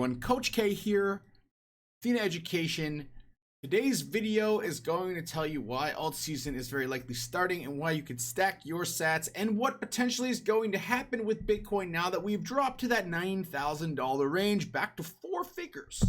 everyone, Coach K here, Athena Education. Today's video is going to tell you why alt season is very likely starting and why you can stack your sats and what potentially is going to happen with Bitcoin now that we've dropped to that $9,000 range, back to 4 figures.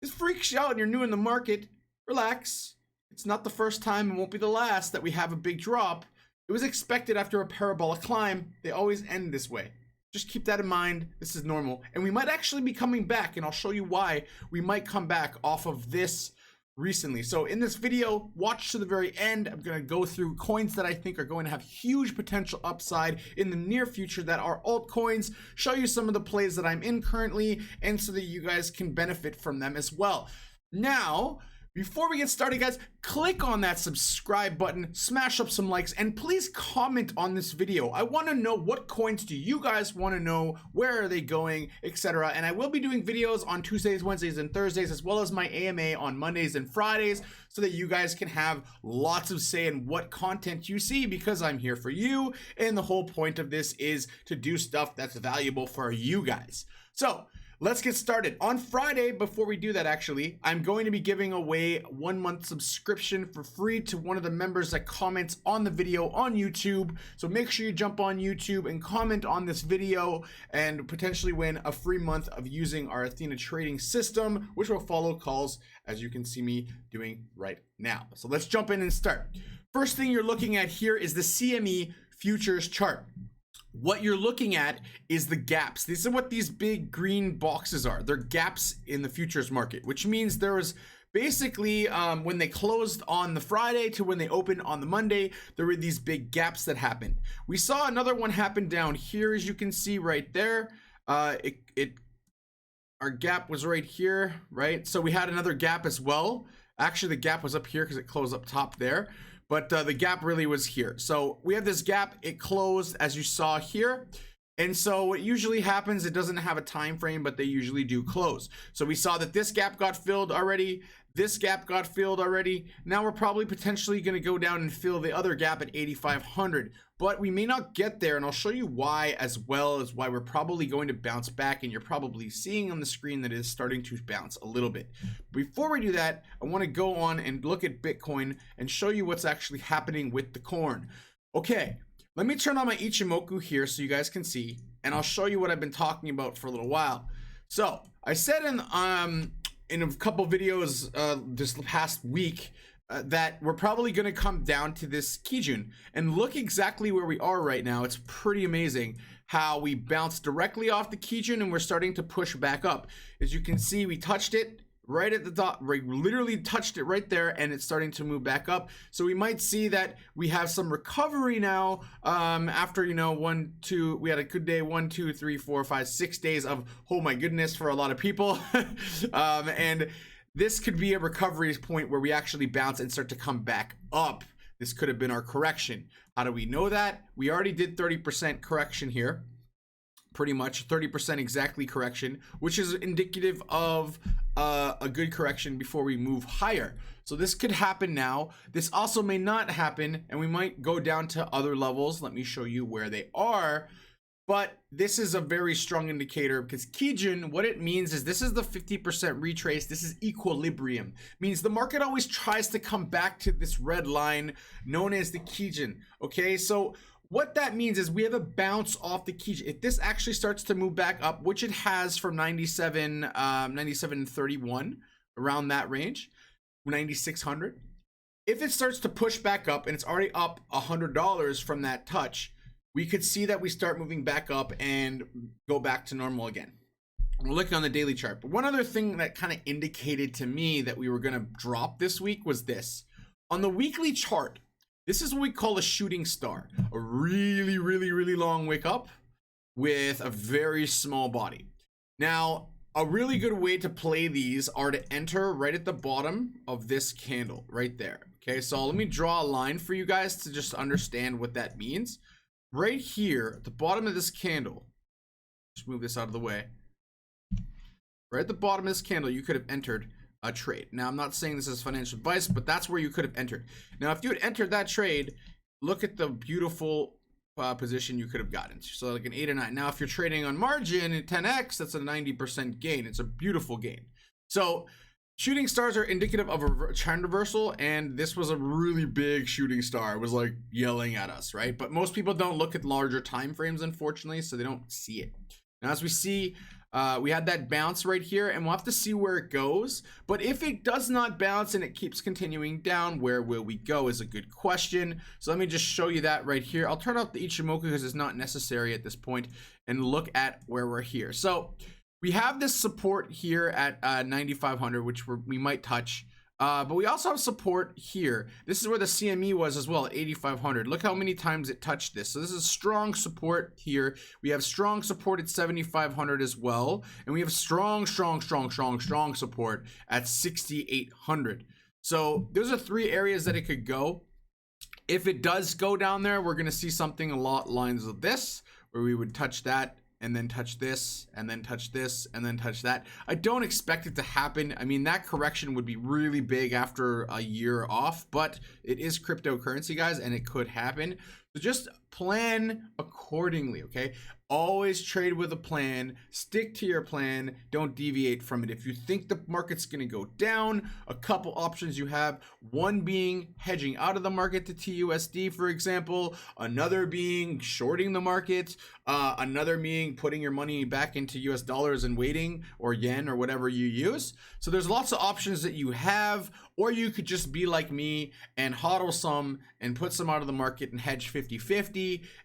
This freaks you out and you're new in the market. Relax. It's not the first time and won't be the last that we have a big drop. It was expected after a parabolic climb. They always end this way. Just keep that in mind. This is normal. And we might actually be coming back, and I'll show you why we might come back off of this recently. So in this video, watch to the very end. I'm going to go through coins that I think are going to have huge potential upside in the near future that are altcoins, show you some of the plays that I'm in currently, and so that you guys can benefit from them as well. Now, before we get started, guys, click on that subscribe button, smash up some likes, and please comment on this video. I want to know what coins do you guys want to know, where are they going, etc. And I will be doing videos on Tuesdays, Wednesdays, and Thursdays, as well as my AMA on Mondays and Fridays, so that you guys can have lots of say in what content you see, because I'm here for you, and the whole point of this is to do stuff that's valuable for you guys. So let's get started. On Friday, before we do that, actually, I'm going to be giving away 1 month subscription for free to one of the members that comments on the video on YouTube. So make sure you jump on YouTube and comment on this video and potentially win a free month of using our Athena trading system, which will follow calls as you can see me doing right now. So let's jump in and start. First thing you're looking at here is the CME futures chart. What you're looking at is the gaps. These are what these big green boxes are. They're gaps in the futures market, which means there was basically when they closed on the Friday to when they opened on the Monday, there were these big gaps that happened. We saw another one happen down here, as you can see right there. Our gap was right here, right? So we had another gap as well. Actually, the gap was up here because it closed up top there. But the gap really was here. So we have this gap, it closed as you saw here. And so what usually happens, it doesn't have a time frame, but they usually do close. So we saw that this gap got filled already. This gap got filled already. Now we're probably potentially going to go down and fill the other gap at 8,500. But we may not get there, and I'll show you why, as well as why we're probably going to bounce back, and you're probably seeing on the screen that it is starting to bounce a little bit. Before we do that, I want to go on and look at Bitcoin and show you what's actually happening with the corn. Okay, let me turn on my Ichimoku here so you guys can see, and I'll show you what I've been talking about for a little while. So I said in a couple videos this past week that we're probably going to come down to this Kijun, and look exactly where we are right now. It's pretty amazing how we bounced directly off the Kijun and we're starting to push back up. As you can see, we touched it right at the top, we literally touched it right there, and it's starting to move back up. So we might see that we have some recovery now after, you know, we had a good day, 1, 2, 3, 4, 5, 6 days of, oh my goodness, for a lot of people. And this could be a recovery point where we actually bounce and start to come back up. This could have been our correction. How do we know that? We already did 30% correction here. Pretty much 30% exactly correction, which is indicative of a good correction before we move higher. So this could happen now. This also may not happen, and we might go down to other levels. Let me show you where they are. But this is a very strong indicator, because Kijun, what it means is this is the 50% retrace. This is equilibrium. Means the market always tries to come back to this red line known as the Kijun. Okay, so what that means is we have a bounce off the Kijun. If this actually starts to move back up, which it has from 97.31, around that range, 9,600. If it starts to push back up and it's already up $100 from that touch, we could see that we start moving back up and go back to normal again. We're looking on the daily chart. But one other thing that kind of indicated to me that we were going to drop this week was this. On the weekly chart, this is what we call a shooting star. A really, really, really long wick up with a very small body. Now, a really good way to play these are to enter right at the bottom of this candle right there. Okay, so let me draw a line for you guys to just understand what that means. Right here at the bottom of this candle, just move this out of the way. Right at the bottom of this candle, you could have entered a trade. Now, I'm not saying this is financial advice, but that's where you could have entered. Now, if you had entered that trade, look at the beautiful position you could have gotten to. So like an 8 or 9. Now if you're trading on margin at 10x, that's a 90% gain. It's a beautiful gain. So shooting stars are indicative of a trend reversal, and this was a really big shooting star. It was like yelling at us, right? But most people don't look at larger time frames, unfortunately, so they don't see it. Now as we see, we had that bounce right here, and we'll have to see where it goes. But if it does not bounce and it keeps continuing down, where will we go is a good question. So let me just show you that right here. I'll turn off the Ichimoku because it's not necessary at this point, and look at where we're here. So we have this support here at 9,500, which we might touch. But we also have support here. This is where the CME was as well, at 8,500. Look how many times it touched this. So this is strong support here. We have strong support at 7,500 as well. And we have strong support at 6,800. So those are 3 areas that it could go. If it does go down there, we're going to see something a lot lines of this, where we would touch that, and then touch this, and then touch this, and then touch that. I don't expect it to happen. I mean, that correction would be really big after a year off, but it is cryptocurrency, guys, and it could happen. So just plan accordingly, okay? Always trade with a plan, stick to your plan, don't deviate from it. If you think the market's gonna go down, a couple options you have, one being hedging out of the market to TUSD, for example, another being shorting the market, another being putting your money back into US dollars and waiting, or yen, or whatever you use. So there's lots of options that you have, or you could just be like me and hodl some and put some out of the market and hedge 50-50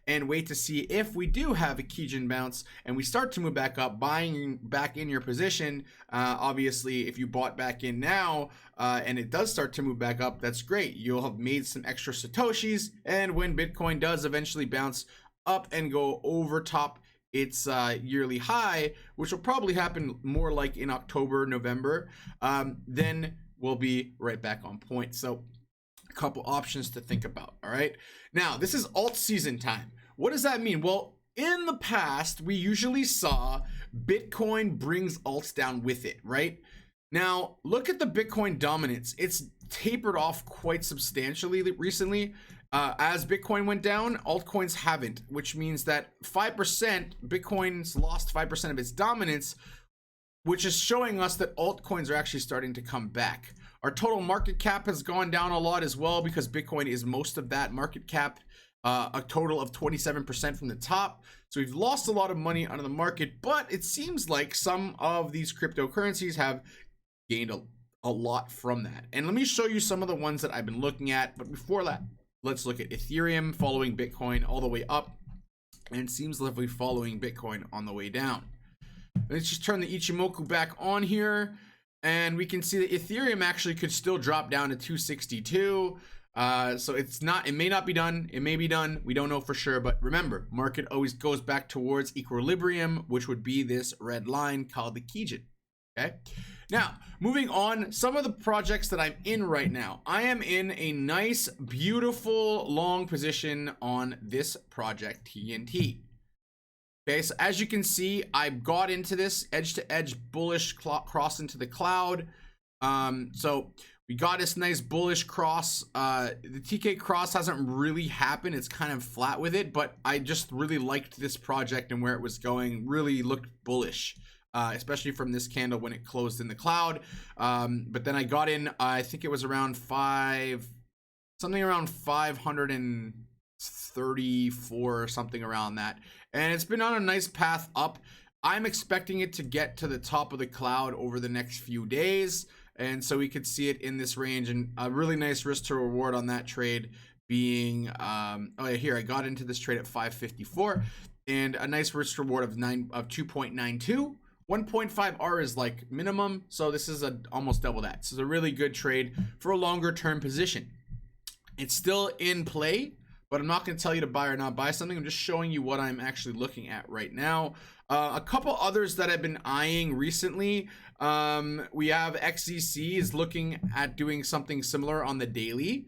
and wait to see if we do have a Kijin bounce and we start to move back up, buying back in your position. Obviously, if you bought back in now and it does start to move back up, that's great. You'll have made some extra Satoshis, and when Bitcoin does eventually bounce up and go over top its yearly high, which will probably happen more like in October, November, then we'll be right back on point. So a couple options to think about. All right, now this is alt season time. What does that mean? Well, in the past, we usually saw Bitcoin brings alts down with it, right? Now look at the Bitcoin dominance. It's tapered off quite substantially recently. As Bitcoin went down, altcoins haven't, which means that 5%, Bitcoin's lost 5% of its dominance, which is showing us that altcoins are actually starting to come back. Our total market cap has gone down a lot as well, because Bitcoin is most of that market cap, a total of 27% from the top. So we've lost a lot of money out of the market, but it seems like some of these cryptocurrencies have gained a lot from that. And let me show you some of the ones that I've been looking at. But before that, let's look at Ethereum following Bitcoin all the way up, and it seems like we're following Bitcoin on the way down. Let's just turn the Ichimoku back on here, and we can see that Ethereum actually could still drop down to 262. So it's not, it may not be done, it may be done, we don't know for sure. But remember, market always goes back towards equilibrium, which would be this red line called the Kijin. Okay, now moving on, some of the projects that I'm in right now. I am in a nice, beautiful, long position on this project, TNT. Okay, so as you can see, I got into this edge-to-edge bullish cross into the cloud. So we got this nice bullish cross. The TK cross hasn't really happened. It's kind of flat with it, but I just really liked this project and where it was going. Really looked bullish, especially from this candle when it closed in the cloud. But then I got in, I think it was around something around 534 or something around that. And it's been on a nice path up. I'm expecting it to get to the top of the cloud over the next few days. And so we could see it in this range, and a really nice risk to reward on that trade being, oh yeah, here I got into this trade at 554, and a nice risk reward of 2.92. 1.5 R is like minimum, so this is almost double that. So it's a really good trade for a longer term position. It's still in play, but I'm not going to tell you to buy or not buy something. I'm just showing you what I'm actually looking at right now. A couple others that I've been eyeing recently. We have XZC is looking at doing something similar on the daily.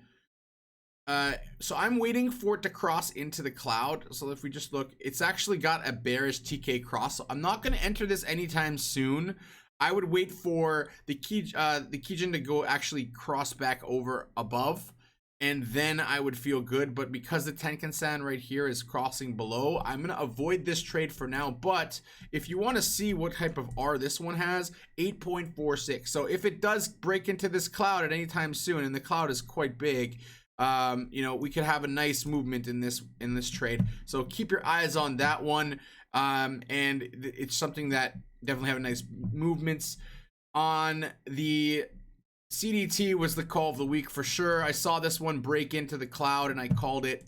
So I'm waiting for it to cross into the cloud. So if we just look, it's actually got a bearish TK cross. So I'm not going to enter this anytime soon. I would wait for the Kijin to go actually cross back over above. and then I would feel good. But because the Tenkan-san right here is crossing below, I'm gonna avoid this trade for now. But if you want to see what type of R this one has, 8.46. So if it does break into this cloud at any time soon, and the cloud is quite big, you know, we could have a nice movement in this trade. So keep your eyes on that one. And it's something that definitely have nice movements. On the CDT was the call of the week for sure. I saw this one break into the cloud and I called it,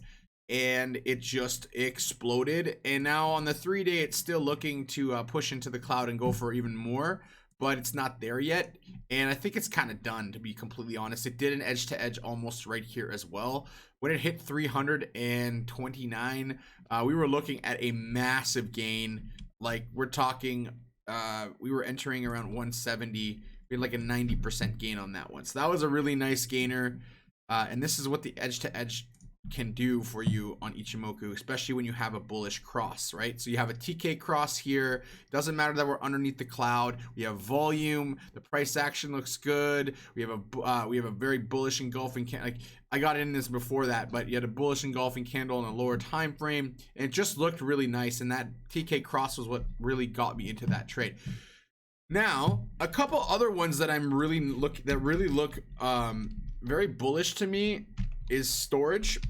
and it just exploded. And now on the 3-day, it's still looking to push into the cloud and go for even more, but it's not there yet. And I think it's kind of done, to be completely honest. It did an edge to edge almost right here as well. When it hit 329, we were looking at a massive gain. Like, we're talking, we were entering around 170. We had like a 90% gain on that one. So that was a really nice gainer. And this is what the edge to edge can do for you on Ichimoku, especially when you have a bullish cross, right? So you have a TK cross here. Doesn't matter that we're underneath the cloud. We have volume. The price action looks good. We have a very bullish engulfing like, I got in this before that, but you had a bullish engulfing candle in a lower time frame, and it just looked really nice. And that TK cross was what really got me into that trade. Now, a couple other ones that I'm really look very bullish to me is storage.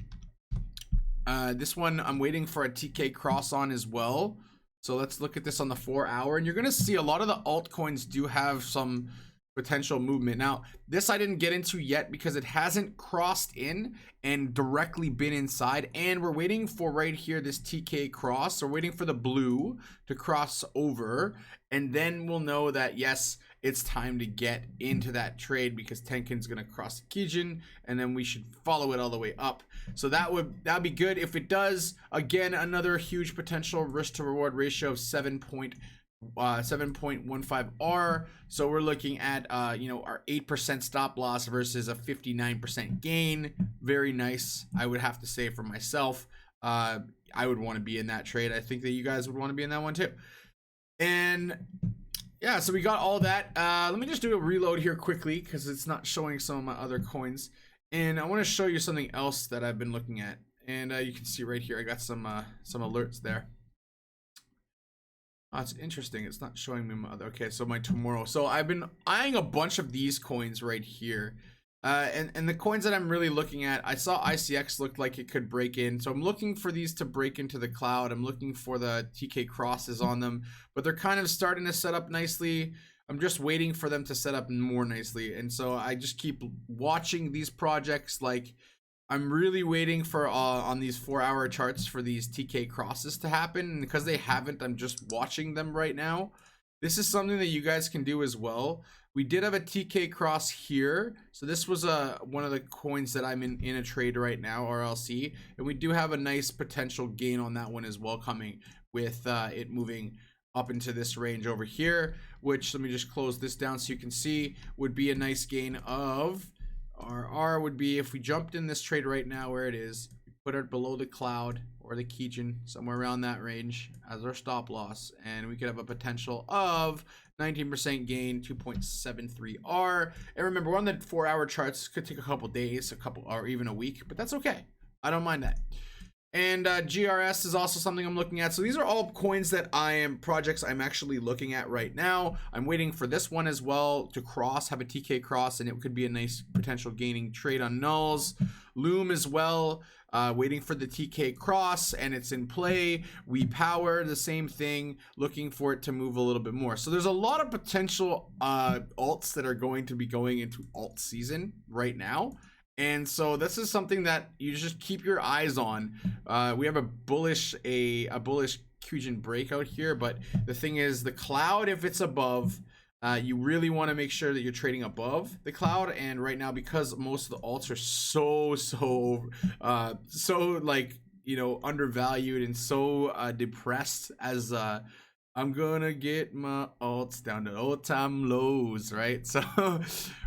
This one I'm waiting for a TK cross on as well. So let's look at this on the 4-hour, and you're gonna see a lot of the altcoins do have some potential movement. Now, this I didn't get into yet because it hasn't crossed in and directly been inside, and we're waiting for right here this TK cross. So we're waiting for the blue to cross over, and then we'll know that yes, it's time to get into that trade, because Tenkin's gonna cross the Kijin, and then we should follow it all the way up. So that'd be good if it does. Again, another huge potential risk to reward ratio of 7.15 R. So we're looking at you know, our 8% stop loss versus a 59% gain. Very nice, I would have to say for myself. I would want to be in that trade. I think that you guys would want to be in that one too. And yeah, so we got all that. Let me just do a reload here quickly because it's not showing some of my other coins. And I want to show you something else that I've been looking at. And you can see right here, I got some alerts there. Oh, it's interesting. It's not showing me my other. Okay, so my tomorrow. So I've been eyeing a bunch of these coins right here. And the coins that I'm really looking at, I saw ICX looked like it could break in. So I'm looking for these to break into the cloud. I'm looking for the TK crosses on them, but they're kind of starting to set up nicely. I'm just waiting for them to set up more nicely. And so I just keep watching these projects. Like, I'm really waiting for on these 4-hour charts for these TK crosses to happen, and because they haven't, I'm just watching them right now. This is something that you guys can do as well. We did have a TK cross here, so this was one of the coins that I'm in a trade right now, RLC, and we do have a nice potential gain on that one as well, coming with it moving up into this range over here, which, let me just close this down so you can see, would be a nice gain of R would be, if we jumped in this trade right now where it is, we put it below the cloud or the Kijin, somewhere around that range as our stop loss, and we could have a potential of 19% gain, 2.73 R. And remember, we're on the 4-hour charts. Could take a couple days, or even a week, but that's okay. I don't mind that. And GRS is also something I'm looking at. So these are all coins that projects I'm actually looking at right now. I'm waiting for this one as well to cross, have a TK cross, and it could be a nice potential gaining trade on nulls. Loom as well, waiting for the TK cross, and it's in play. We Power, the same thing, looking for it to move a little bit more. So there's a lot of potential alts that are going to be going into alt season right now. And so this is something that you just keep your eyes on. We have a bullish Kijin breakout here, but the thing is, the cloud, if it's above, you really want to make sure that you're trading above the cloud. And right now, because most of the alts are so like, you know, undervalued and so depressed, as I'm gonna get my alts down to all-time lows, right? So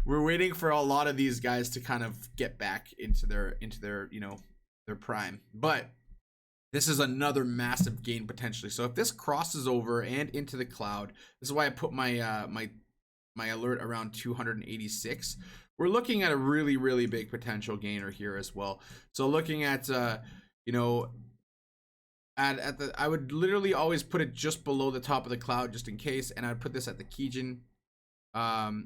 we're waiting for a lot of these guys to kind of get back into their you know, their prime. But this is another massive gain potentially. So if this crosses over and into the cloud, this is why I put my my alert around 286. we're looking at a really big potential gainer here as well. So looking at you know, at the, I would literally always put it just below the top of the cloud just in case, and I'd put this at the Kijin,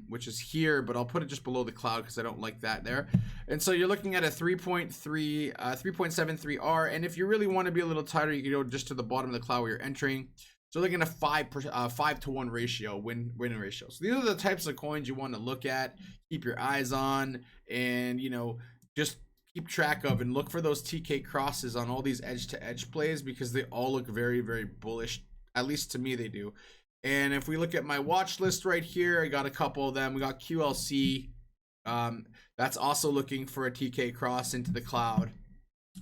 which is here, but I'll put it just below the cloud because I don't like that there. And so you're looking at a 3.73 R, and if you really want to be a little tighter, you can go just to the bottom of the cloud where you're entering. So looking at a 5 to 1 ratio, win ratio. So these are the types of coins you want to look at, keep your eyes on, and you know, just keep track of and look for those TK crosses on all these edge to edge plays, because they all look very bullish. At least to me they do. And if we look at my watch list right here, I got a couple of them. We got QLC. That's also looking for a TK cross into the cloud.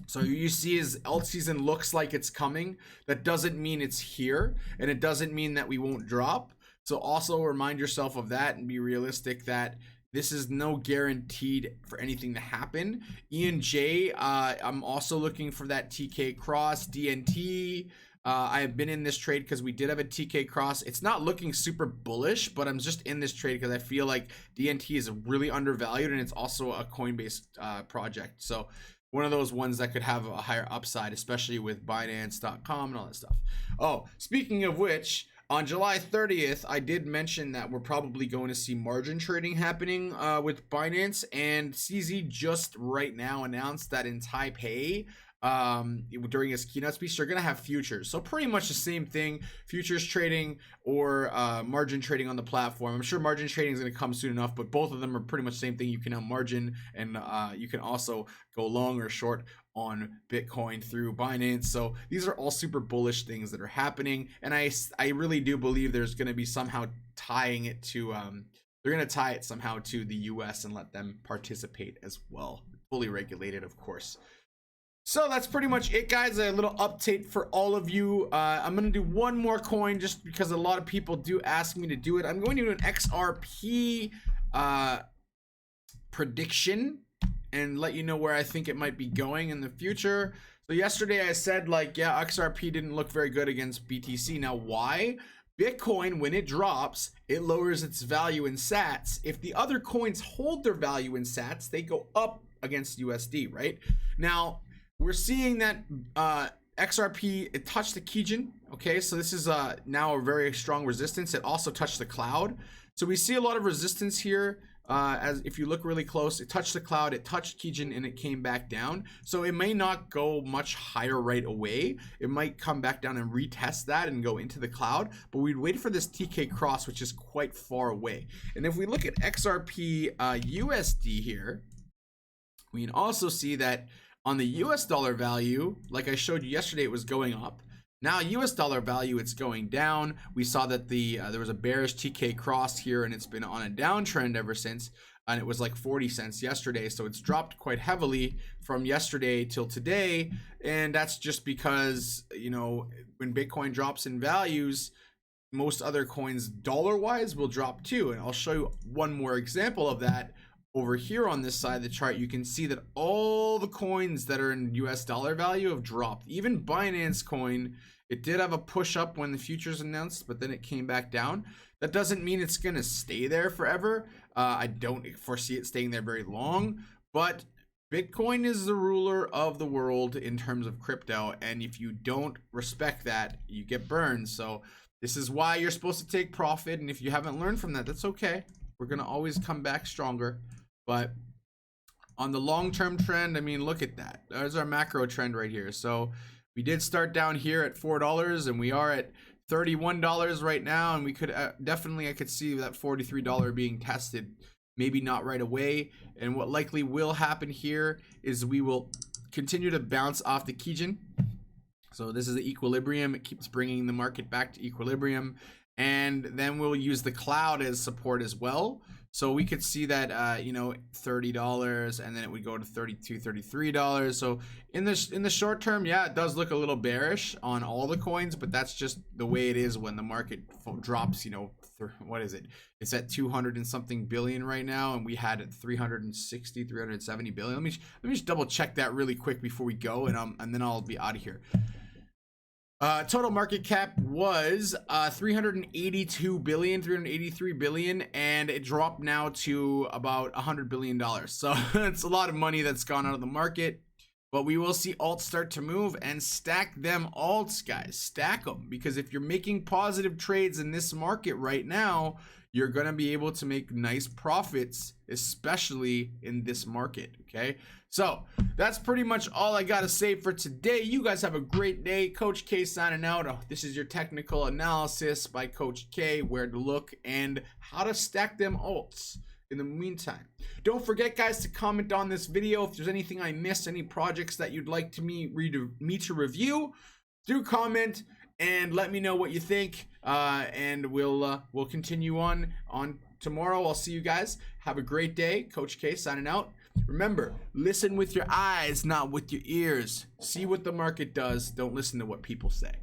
So you see his alt season looks like it's coming. That doesn't mean it's here, and it doesn't mean that we won't drop. So also remind yourself of that and be realistic that this is no guaranteed for anything to happen. ENJ, I'm also looking for that TK cross. DNT, I have been in this trade because we did have a TK cross. It's not looking super bullish, but I'm just in this trade because I feel like DNT is really undervalued, and it's also a Coinbase project. So one of those ones that could have a higher upside, especially with Binance.com and all that stuff. Oh, speaking of which, on July 30th, I did mention that we're probably going to see margin trading happening with Binance, and CZ just right now announced that in Taipei, during his keynote speech, they're going to have futures. So pretty much the same thing, futures trading or margin trading on the platform. I'm sure margin trading is going to come soon enough, but both of them are pretty much the same thing. You can have margin, and you can also go long or short on Bitcoin through Binance. So these are all super bullish things that are happening, and I really do believe there's going to be somehow tying it to they're going to tie it somehow to the US and let them participate as well, fully regulated, of course. So that's pretty much it, guys. A little update for all of you. I'm going to do one more coin just because a lot of people do ask me to do it. I'm going to do an XRP prediction and let you know where I think it might be going in the future. So yesterday I said, like, yeah, XRP didn't look very good against BTC. Now, why? Bitcoin, when it drops, it lowers its value in sats. If the other coins hold their value in sats, they go up against USD, right? Now, we're seeing that XRP, it touched the Kijin. Okay, so this is now a very strong resistance. It also touched the cloud. So we see a lot of resistance here. As if you look really close, it touched the cloud, it touched Kijin, and it came back down. So it may not go much higher right away. It might come back down and retest that and go into the cloud, but we'd wait for this TK cross, which is quite far away. And if we look at XRP USD here, we can also see that on the US dollar value, like I showed you yesterday, it was going up. Now US dollar value, it's going down. We saw that there was a bearish TK cross here, and it's been on a downtrend ever since, and it was like 40 cents yesterday, so it's dropped quite heavily from yesterday till today. And that's just because, you know, when Bitcoin drops in values, most other coins dollar wise will drop too. And I'll show you one more example of that. Over here on this side of the chart, you can see that all the coins that are in US dollar value have dropped. Even Binance coin, it did have a push up when the futures announced, but then it came back down. That doesn't mean it's going to stay there forever. I don't foresee it staying there very long, but Bitcoin is the ruler of the world in terms of crypto, and if you don't respect that, you get burned. So this is why you're supposed to take profit, and if you haven't learned from that, that's okay. We're going to always come back stronger. But on the long-term trend, I mean, look at that. There's our macro trend right here. So we did start down here at $4, and we are at $31 right now. And we could definitely, I could see that $43 being tested, maybe not right away. And what likely will happen here is we will continue to bounce off the Kijin. So this is the equilibrium. It keeps bringing the market back to equilibrium. And then we'll use the cloud as support as well. So we could see that, you know, $30, and then it would go to $32, $33. So in the short term, yeah, it does look a little bearish on all the coins, but that's just the way it is when the market drops. You know, what is it? It's at 200 and something billion right now, and we had it 360, 370 billion. Let me just double check that really quick before we go, and then I'll be out of here. Total market cap was 382 billion, 383 billion, and it dropped now to about $100 billion. So it's a lot of money that's gone out of the market. But we will see alts start to move, and stack them alts, guys. Stack them, because if you're making positive trades in this market right now, you're going to be able to make nice profits, especially in this market, okay? So that's pretty much all I got to say for today. You guys have a great day. Coach K signing out. Oh, this is your technical analysis by Coach K, where to look and how to stack them alts. In the meantime, don't forget, guys, to comment on this video if there's anything I missed, any projects that you'd like to me to review. Do comment and let me know what you think, and we'll continue on tomorrow. I'll see you guys. Have a great day. Coach K signing out. Remember, listen with your eyes, not with your ears. See what the market does. Don't listen to what people say.